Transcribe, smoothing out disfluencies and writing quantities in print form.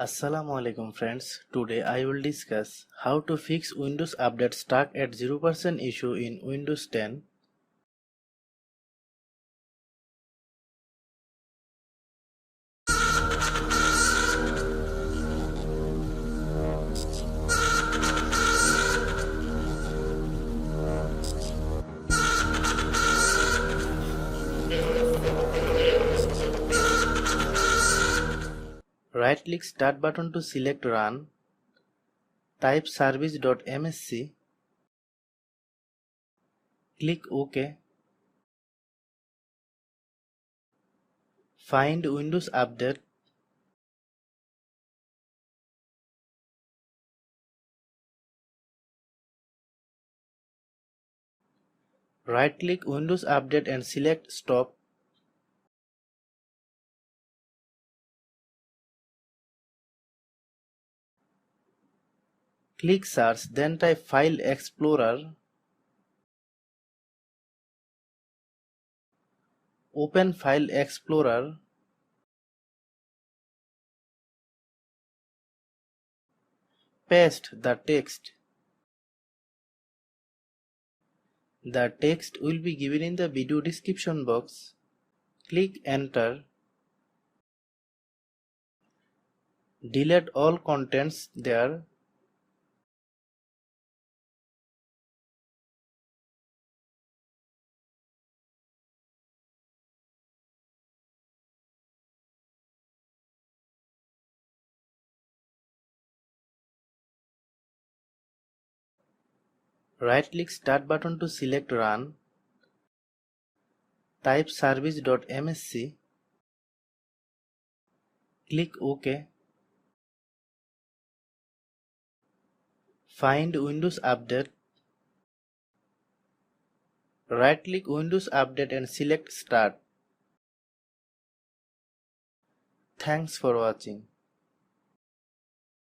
Assalamualaikum friends. Today I will discuss how to fix Windows Update stuck at 0% issue in Windows 10. Right click Start button to select Run. Type service.msc. Click OK. Find Windows Update. Right click Windows Update and select Stop. Click Search, then type File Explorer. Open File Explorer. Paste the text. The text will be given in the video description box. Click Enter. Delete all contents there. Right click Start button to select Run. Type service.msc. Click OK. Find Windows Update. Right click Windows Update and select Start. Thanks for watching.